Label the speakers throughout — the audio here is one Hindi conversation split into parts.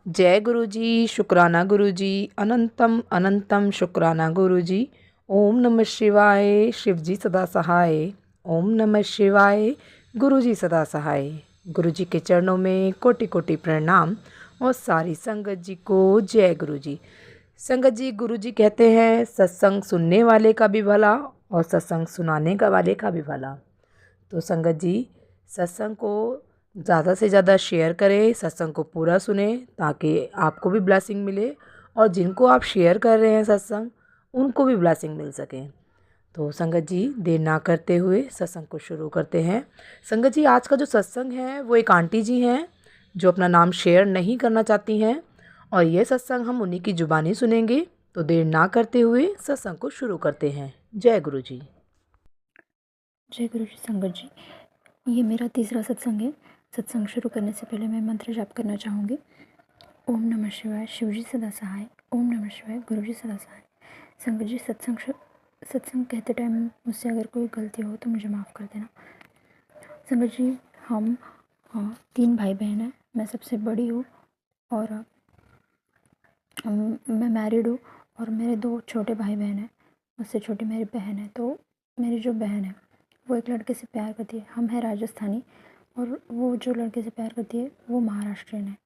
Speaker 1: जय गुरु जी, शुक्राना गुरु जी, अनंतम अनंतम शुक्राना गुरु जी। ओम नमः शिवाय, शिव जी सदा सहाय। ओम नमः शिवाय, गुरु जी सदा सहाय। गुरु जी के चरणों में कोटि कोटि प्रणाम और सारी संगत जी को जय गुरु जी। संगत जी, गुरु जी कहते हैं सत्संग सुनने वाले का भी भला और सत्संग सुनाने का वाले का भी भला। तो संगत जी, सत्संग को ज़्यादा से ज़्यादा शेयर करें, सत्संग को पूरा सुने ताकि आपको भी ब्लेसिंग मिले और जिनको आप शेयर कर रहे हैं सत्संग, उनको भी ब्लेसिंग मिल सके। तो संगत जी, देर ना करते हुए सत्संग को शुरू करते हैं। संगत जी, आज का जो सत्संग है वो एक आंटी जी हैं जो अपना नाम शेयर नहीं करना चाहती हैं और ये सत्संग हम उन्हीं की जुबानी सुनेंगे। तो देर ना करते हुए सत्संग को शुरू करते हैं। जय गुरु जी।
Speaker 2: जय गुरु जी। संगत जी, ये मेरा तीसरा सत्संग है। सत्संग शुरू करने से पहले मैं मंत्र जाप करना चाहूँगी। ओम नमः शिवाय, शिव जी सदा सहाय। ओम नमः शिवाय, गुरु जी सदा सहाय। संगत जी, सत्संग कहते टाइम मुझसे अगर कोई गलती हो तो मुझे माफ़ कर देना। संगत जी, हम 3 भाई बहन हैं। मैं सबसे बड़ी हूँ और मैं मैरिड हूँ और मेरे 2 छोटे भाई बहन हैं। मुझसे छोटी मेरी बहन है। तो मेरी जो बहन है वो एक लड़के से प्यार करती है। हम हैं राजस्थानी और वो जो लड़के से प्यार करती है वो महाराष्ट्रियन है।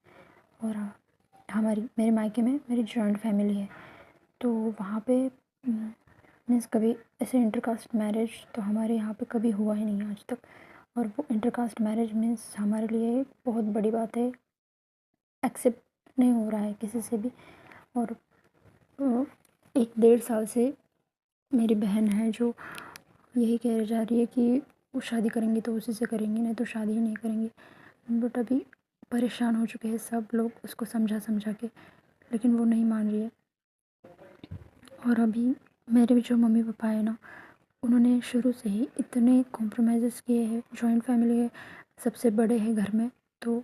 Speaker 2: और मेरे मायके में मेरी जॉइंट फैमिली है। तो वहाँ पे मीन्स कभी ऐसे इंटरकास्ट मैरिज तो हमारे यहाँ पे कभी हुआ ही नहीं आज तक। और वो इंटरकास्ट मैरिज मीन्स हमारे लिए बहुत बड़ी बात है। एक्सेप्ट नहीं हो रहा है किसी से भी। और 1-1.5 साल से मेरी बहन है जो यही कह जा रही है कि वो शादी करेंगी तो उसी से करेंगी, नहीं तो शादी ही नहीं करेंगी। बट अभी परेशान हो चुके हैं सब लोग उसको समझा समझा के, लेकिन वो नहीं मान रही है। और अभी मेरे भी जो मम्मी पापा है ना, उन्होंने शुरू से ही इतने कॉम्प्रोमाइज़ेस किए हैं। जॉइंट फैमिली है, सबसे बड़े हैं घर में, तो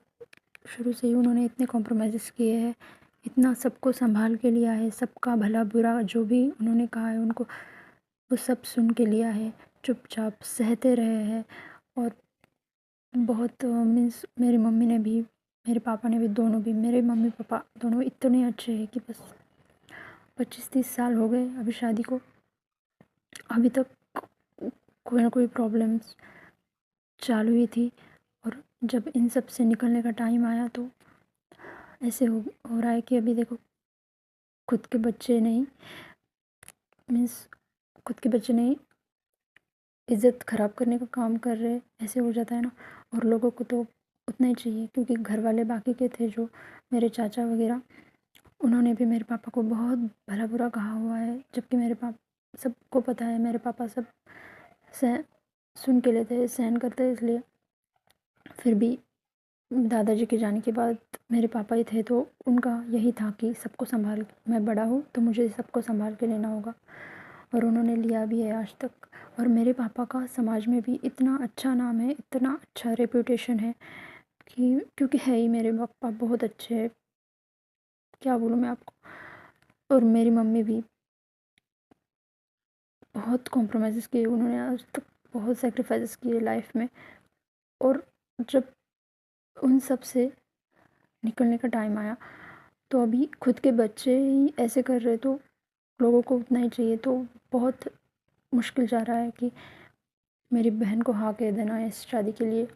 Speaker 2: शुरू से ही उन्होंने इतने कॉम्प्रोमाइज़ेस किए हैं, इतना सबको संभाल के लिया है। सबका भला बुरा जो भी उन्होंने कहा है उनको वो सब सुन के लिया है, चुपचाप सहते रहे हैं। और बहुत मीन्स मेरी मम्मी ने भी, मेरे पापा ने भी, दोनों भी, मेरे मम्मी पापा दोनों इतने अच्छे हैं कि बस 25-30 साल हो गए अभी शादी को, अभी तक कोई ना कोई प्रॉब्लम्स चालू ही थी। और जब इन सब से निकलने का टाइम आया तो ऐसे हो रहा है कि अभी देखो खुद के बच्चे नहीं, मीन्स खुद के बच्चे नहीं, इज़्ज़त ख़राब करने का काम कर रहे, ऐसे हो जाता है ना। और लोगों को तो उतना ही चाहिए, क्योंकि घर वाले बाकी के थे जो मेरे चाचा वगैरह, उन्होंने भी मेरे पापा को बहुत भला बुरा कहा हुआ है। जबकि मेरे पापा, सबको पता है मेरे पापा सब सह सुन के लेते हैं, सहन करते हैं। इसलिए फिर भी दादाजी के जाने के बाद मेरे पापा ही थे, तो उनका यही था कि सबको संभाल, मैं बड़ा हूँ तो मुझे सबको संभाल के लेना होगा। और उन्होंने लिया भी है आज तक। और मेरे पापा का समाज में भी इतना अच्छा नाम है, इतना अच्छा रेपुटेशन है कि, क्योंकि है ही मेरे पापा बहुत अच्छे हैं, क्या बोलूँ मैं आपको। और मेरी मम्मी भी बहुत कॉम्प्रोमाइज़ेस किए उन्होंने आज तक, बहुत सैक्रिफाइसेस किए लाइफ में। और जब उन सब से निकलने का टाइम आया तो अभी खुद के बच्चे ही ऐसे कर रहे, तो लोगों को उतना ही चाहिए। तो बहुत मुश्किल जा रहा है कि मेरी बहन को हाँ कह देना है इस शादी के लिए।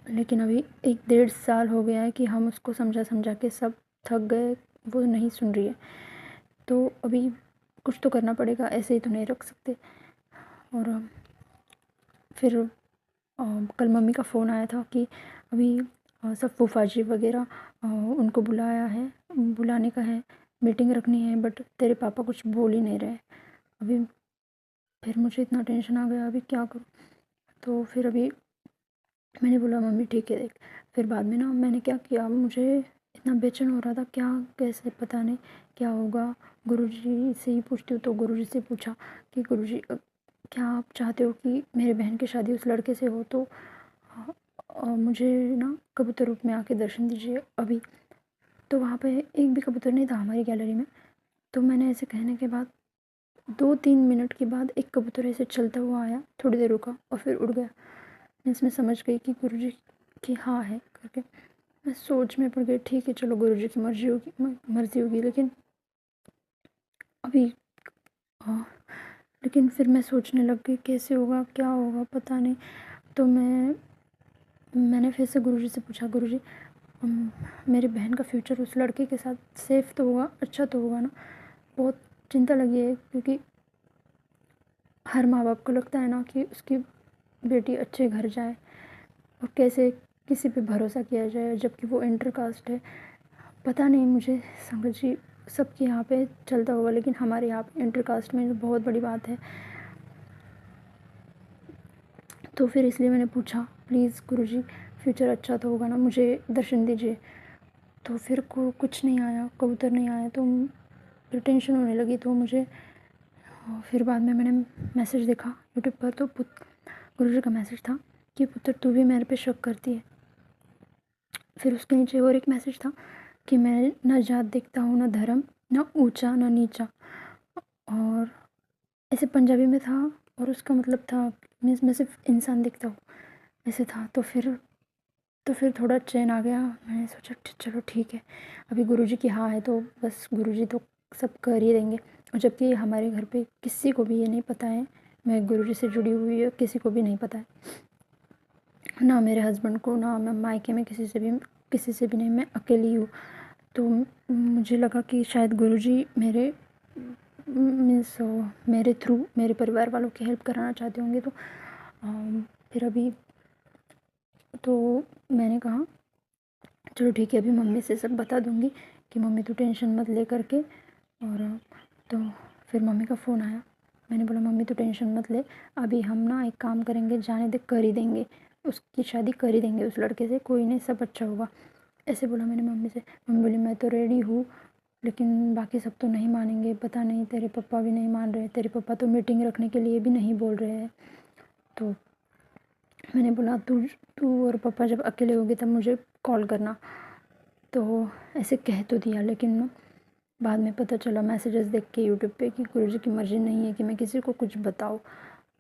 Speaker 2: लेकिन अभी 1-1.5 साल हो गया है कि हम उसको समझा समझा के सब थक गए, वो नहीं सुन रही है। तो अभी कुछ तो करना पड़ेगा, ऐसे ही तो नहीं रख सकते। और फिर कल मम्मी का फ़ोन आया था कि अभी सब फूफा जी वगैरह उनको बुलाने का है, मीटिंग रखनी है, बट तेरे पापा कुछ बोल ही नहीं रहे अभी। फिर मुझे इतना टेंशन आ गया, अभी क्या करूँ। तो फिर अभी मैंने बोला मम्मी ठीक है देख। फिर बाद में ना मैंने क्या किया, मुझे इतना बेचैन हो रहा था, क्या कैसे पता नहीं क्या होगा। गुरुजी से ही पूछती हूँ, तो गुरुजी से पूछा कि गुरुजी क्या आप चाहते हो कि मेरी बहन की शादी उस लड़के से हो, तो मुझे ना कबूतर रूप में आके दर्शन दीजिए अभी। तो वहाँ पे एक भी कबूतर नहीं था हमारी गैलरी में। तो मैंने ऐसे कहने के बाद 2-3 मिनट के बाद एक कबूतर ऐसे चलता हुआ आया, थोड़ी देर रुका और फिर उड़ गया। मैं इसमें समझ गई कि गुरुजी की हाँ है करके। मैं सोच में पड़ गई, ठीक है चलो गुरुजी की मर्ज़ी होगी, लेकिन अभी लेकिन फिर मैं सोचने लग गई कैसे होगा, क्या होगा, पता नहीं। तो मैंने फिर से गुरुजी से पूछा, गुरुजी मेरी बहन का फ्यूचर उस लड़के के साथ सेफ़ तो होगा, अच्छा तो होगा ना? बहुत चिंता लगी है, क्योंकि हर माँ बाप को लगता है ना कि उसकी बेटी अच्छे घर जाए, और कैसे किसी पे भरोसा किया जाए जबकि वो इंटर कास्ट है। पता नहीं मुझे समझ ही, सबके यहाँ पे चलता होगा, लेकिन हमारे यहाँ पे इंटर कास्ट में तो बहुत बड़ी बात है। तो फिर इसलिए मैंने पूछा, प्लीज़ गुरुजी फ्यूचर अच्छा तो होगा ना, मुझे दर्शन दीजिए। तो फिर कुछ नहीं आया, कबूतर नहीं आया, तो फिर टेंशन होने लगी। तो मुझे फिर बाद में मैंने मैसेज देखा यूट्यूब पर, तो गुरुजी का मैसेज था कि पुत्र तू भी मेरे पे शक करती है। फिर उसके नीचे और एक मैसेज था कि मैं न जात देखता हूँ, न धर्म, न ऊंचा न नीचा, और ऐसे पंजाबी में था, और उसका मतलब था मीन्स मैं सिर्फ इंसान दिखता हूँ, ऐसे था। तो फिर थोड़ा चैन आ गया। मैंने सोचा चलो ठीक है, अभी गुरुजी की हाँ है तो बस गुरुजी तो सब कर ही देंगे। और जबकि हमारे घर पे किसी को भी ये नहीं पता है मैं गुरुजी से जुड़ी हुई है, किसी को भी नहीं पता है, ना मेरे हस्बैंड को, ना मैं मायके में किसी से भी नहीं, मैं अकेली हूँ। तो मुझे लगा कि शायद गुरुजी मेरे मीन्स मेरे थ्रू मेरे परिवार वालों की हेल्प कराना चाहते होंगे। तो फिर अभी तो मैंने कहा चलो ठीक है, अभी मम्मी से सब बता दूंगी कि मम्मी तू टेंशन मत ले करके। और तो फिर मम्मी का फ़ोन आया, मैंने बोला मम्मी तू टेंशन मत ले, अभी हम ना एक काम करेंगे, जाने दे, कर ही देंगे, उसकी शादी कर ही देंगे उस लड़के से, कोई नहीं, सब अच्छा होगा। ऐसे बोला मैंने मम्मी से। मम्मी बोली मैं तो रेडी हूँ, लेकिन बाकी सब तो नहीं मानेंगे, पता नहीं तेरे पापा भी नहीं मान रहे, तेरे पापा तो मीटिंग रखने के लिए भी नहीं बोल रहे हैं। तो मैंने बोला तू तू और पापा जब अकेले होगे तब मुझे कॉल करना। तो ऐसे कह तो दिया, लेकिन बाद में पता चला मैसेजेस देख के यूट्यूब पे कि गुरुजी की मर्ज़ी नहीं है कि मैं किसी को कुछ बताऊँ।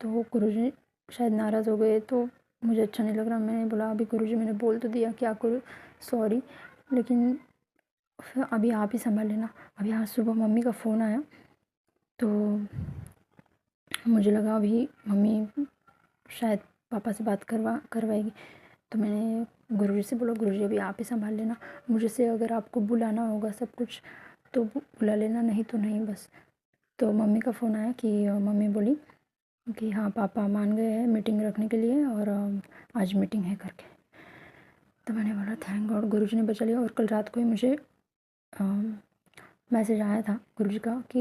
Speaker 2: तो गुरुजी शायद नाराज़ हो गए, तो मुझे अच्छा नहीं लग रहा। मैंने बोला अभी गुरुजी मैंने बोल तो दिया, क्या करूँ, सॉरी, लेकिन फिर अभी आप ही संभाल लेना। अभी आज सुबह मम्मी का फ़ोन आया, तो मुझे लगा अभी मम्मी शायद पापा से बात करवाएगी। तो मैंने गुरुजी से बोला गुरुजी अभी आप ही संभाल लेना, मुझे से अगर आपको बुलाना होगा सब कुछ तो बुला लेना, नहीं तो नहीं बस। तो मम्मी का फ़ोन आया कि मम्मी बोली कि हाँ पापा मान गए हैं मीटिंग रखने के लिए, और आज मीटिंग है करके। तो मैंने बोला थैंक गॉड, गुरुजी ने बचा लिया। और कल रात को ही मुझे मैसेज आया था गुरुजी का कि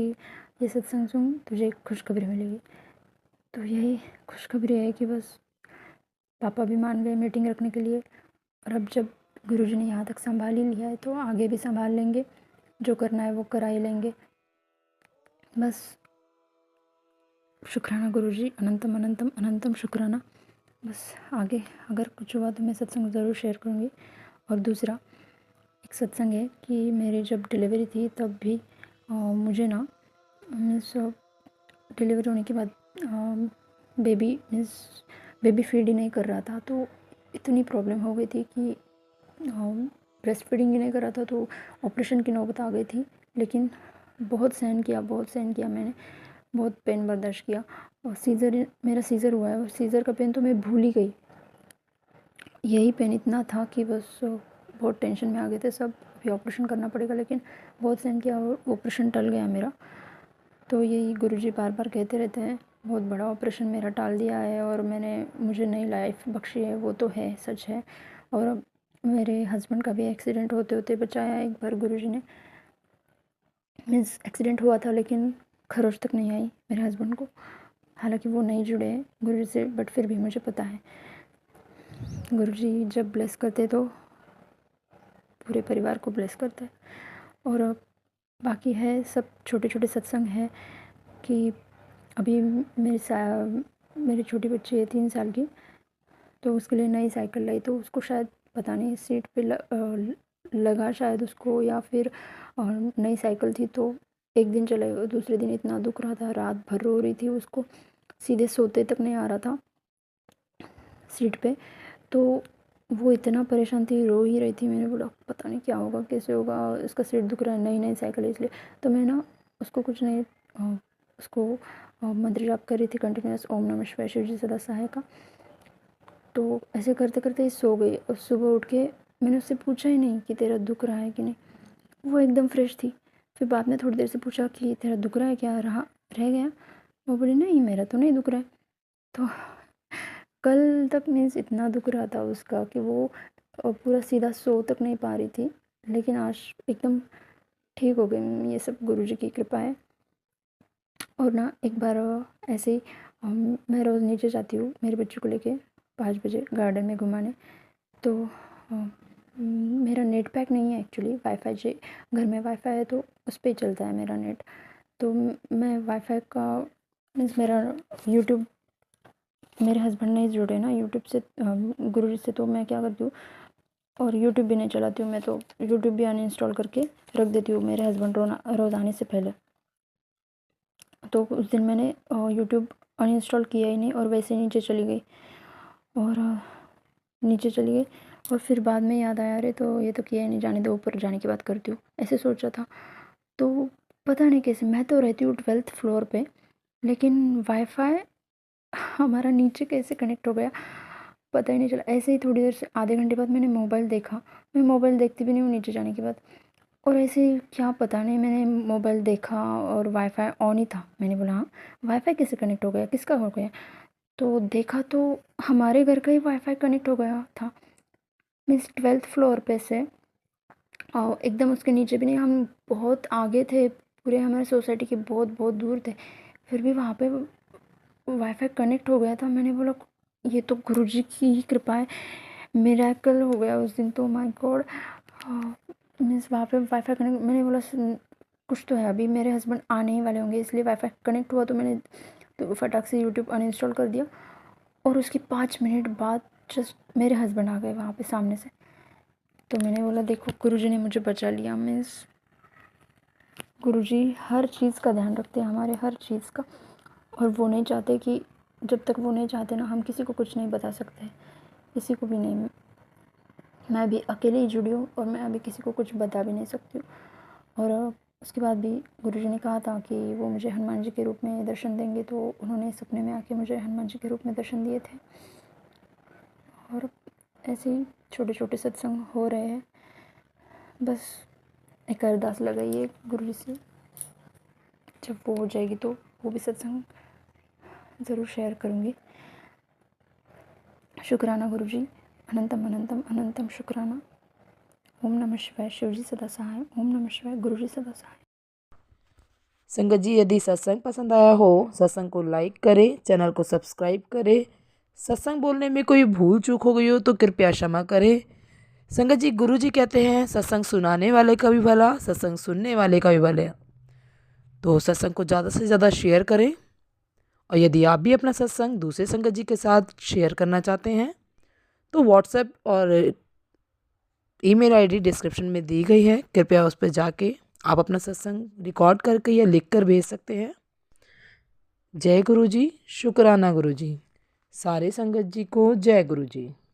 Speaker 2: ये सत्संग सुन, तुझे एक खुशखबरी मिलेगी। तो यही खुशखबरी है कि बस पापा भी मान गए मीटिंग रखने के लिए, और अब जब गुरुजी ने यहाँ तक संभाल ही लिया है तो आगे भी संभाल लेंगे, जो करना है वो करा ही लेंगे। बस शुक्राना गुरुजी, अनंतम अनंतम अनंतम शुक्राना। बस आगे अगर कुछ हुआ तो मैं सत्संग ज़रूर शेयर करूँगी। और दूसरा एक सत्संग है कि मेरी जब डिलीवरी थी तब भी मुझे ना मीन्स डिलीवरी होने के बाद बेबी फीड ही नहीं कर रहा था, तो इतनी प्रॉब्लम हो गई थी कि ब्रेस्ट फीडिंग ही नहीं कर रहा था, तो ऑपरेशन की नौबत आ गई थी। लेकिन बहुत सहन किया मैंने, बहुत पेन बर्दाश्त किया। और मेरा सीज़र हुआ है, और सीज़र का पेन तो मैं भूल ही गई। यही पेन इतना था कि बस बहुत टेंशन में आ गए थे सब, अभी ऑपरेशन करना पड़ेगा, लेकिन बहुत सहन किया और ऑपरेशन टल गया मेरा। तो यही गुरुजी बार बार कहते रहते हैं, बहुत बड़ा ऑपरेशन मेरा टाल दिया है और मुझे नई लाइफ बख्शी है, वो तो है, सच है। और अब मेरे हस्बैंड का भी एक्सीडेंट होते होते बचाया एक बार गुरुजी ने। मीन्स एक्सीडेंट हुआ था लेकिन खरोच तक नहीं आई मेरे हस्बैंड को, हालांकि वो नहीं जुड़े हैं गुरुजी से, बट फिर भी मुझे पता है गुरुजी जब ब्लेस करते तो पूरे परिवार को ब्लेस करता है। और बाकी है सब छोटे छोटे सत्संग है कि अभी मेरी छोटी बच्ची है 3 साल की, तो उसके लिए नई साइकिल लाई, तो उसको शायद पता नहीं सीट पे लगा शायद उसको, या फिर नई साइकिल थी तो एक दिन चलाई और दूसरे दिन इतना दुख रहा था, रात भर रो रही थी, उसको सीधे सोते तक नहीं आ रहा था सीट पे। तो वो इतना परेशान थी, रो ही रही थी। मैंने बोला पता नहीं क्या होगा, कैसे होगा, इसका सिर दुख रहा है, नई साइकिल है इसलिए। तो मैं ना उसको कुछ नहीं, उसको मंत्र जाप कर रही थी कंटिन्यूस, ओम नमः शिवाय शिव जी सदा सहाय का। तो ऐसे करते करते ही सो गई। और सुबह उठ के मैंने उससे पूछा ही नहीं कि तेरा दुख रहा है कि नहीं, वो एकदम फ्रेश थी। फिर बाद में थोड़ी देर से पूछा कि तेरा दुख रहा है क्या, रह गया? वो बोली नहीं मेरा तो नहीं दुख रहा है। तो कल तक मीन्स इतना दुख रहा था उसका कि वो पूरा सीधा सो तक नहीं पा रही थी, लेकिन आज एकदम ठीक हो गई। ये सब गुरुजी की कृपा है। और ना एक बार ऐसे ही मैं रोज़ नीचे जाती हूँ मेरे बच्चों को लेके 5 बजे गार्डन में घुमाने। तो मेरा नेट पैक नहीं है एक्चुअली, वाईफाई जे घर में वाईफाई है तो उस पर चलता है मेरा नेट। तो मैं वाईफाई का मीन्स मेरा यूट्यूब, मेरे हस्बैंड नहीं जुड़े ना यूट्यूब से गुरुजी से, तो मैं क्या करती हूँ, और यूट्यूब भी नहीं चलाती हूँ मैं, तो यूट्यूब भी अनइंस्टॉल करके रख देती हूँ मेरे हस्बैंड रोज़ आने से पहले। तो उस दिन मैंने यूट्यूब अनइंस्टॉल किया ही नहीं और वैसे नीचे चली गई। और नीचे चली गई और फिर बाद में याद आया, अरे तो ये तो किया ही नहीं, जाने दो, ऊपर जाने की बात करती हूँ, ऐसे सोचा था। तो पता नहीं कैसे, मैं तो रहती हूँ 12th फ्लोर पे, लेकिन वाईफाई हमारा नीचे कैसे कनेक्ट हो गया पता ही नहीं चला। ऐसे ही थोड़ी देर से आधे घंटे बाद मैंने मोबाइल देखा, मैं मोबाइल देखती भी नहीं हूँ नीचे जाने के बाद। और ऐसे ही क्या पता नहीं, मैंने मोबाइल देखा और वाईफाई ऑन ही था। मैंने बोला हाँ वाईफाई कैसे कनेक्ट हो गया, किसका हो गया? तो देखा तो हमारे घर का ही वाईफाई कनेक्ट हो गया था। मीन्स 12th फ्लोर पे से, और एकदम उसके नीचे भी नहीं, हम बहुत आगे थे, पूरे हमारे सोसाइटी के बहुत बहुत दूर थे, फिर भी वहाँ पे वाईफाई कनेक्ट हो गया था। मैंने बोला ये तो गुरुजी की ही कृपा है, मिरेकल हो गया उस दिन तो, माय गॉड। मीन्स वहाँ पे वाईफाई कनेक्ट, मैंने बोला कुछ तो है, अभी मेरे हस्बैंड आने ही वाले होंगे इसलिए वाईफाई कनेक्ट हुआ। तो मैंने तो फटाक से यूट्यूब अनइंस्टॉल कर दिया और उसके 5 मिनट बाद जस्ट मेरे हस्बैंड आ गए वहाँ पे सामने से। तो मैंने बोला देखो गुरुजी ने मुझे बचा लिया। मीन्स गुरुजी हर चीज़ का ध्यान रखते हैं, हमारे हर चीज़ का। और वो नहीं चाहते कि, जब तक वो नहीं चाहते ना, हम किसी को कुछ नहीं बता सकते, किसी को भी नहीं। मैं अभी अकेले ही जुड़ी हूँ और मैं अभी किसी को कुछ बता भी नहीं सकती हूँ। और उसके बाद भी गुरुजी ने कहा था कि वो मुझे हनुमान जी के रूप में दर्शन देंगे, तो उन्होंने सपने में आके मुझे हनुमान जी के रूप में दर्शन दिए थे। और ऐसे ही छोटे छोटे सत्संग हो रहे हैं। बस एक अरदास लगाई है गुरुजी से, जब वो हो जाएगी तो वो भी सत्संग ज़रूर शेयर करूँगी। शुक्राना गुरुजी, अनंतम अनंतम अनंतम शुक्राना। ओम नमः शिवाय शिवजी सदा सहाय, ओम नमः शिवाय गुरुजी सदा सहाय।
Speaker 1: संगत जी, यदि सत्संग पसंद आया हो, सत्संग को लाइक करें, चैनल को सब्सक्राइब करें। सत्संग बोलने में कोई भूल चूक हो गई हो तो कृपया क्षमा करें। संगत जी, गुरु जी कहते हैं सत्संग सुनाने वाले का भी भला, सत्संग सुनने वाले का भी भला। तो सत्संग को ज़्यादा से ज़्यादा शेयर करें। और यदि आप भी अपना सत्संग दूसरे संगत जी के साथ शेयर करना चाहते हैं तो व्हाट्सएप और ईमेल आईडी डिस्क्रिप्शन में दी गई है, कृपया उस पर जाके आप अपना सत्संग रिकॉर्ड करके या लिख कर भेज सकते हैं। जय गुरु जी, शुक्राना गुरु जी। सारे संगत जी को जय गुरु जी।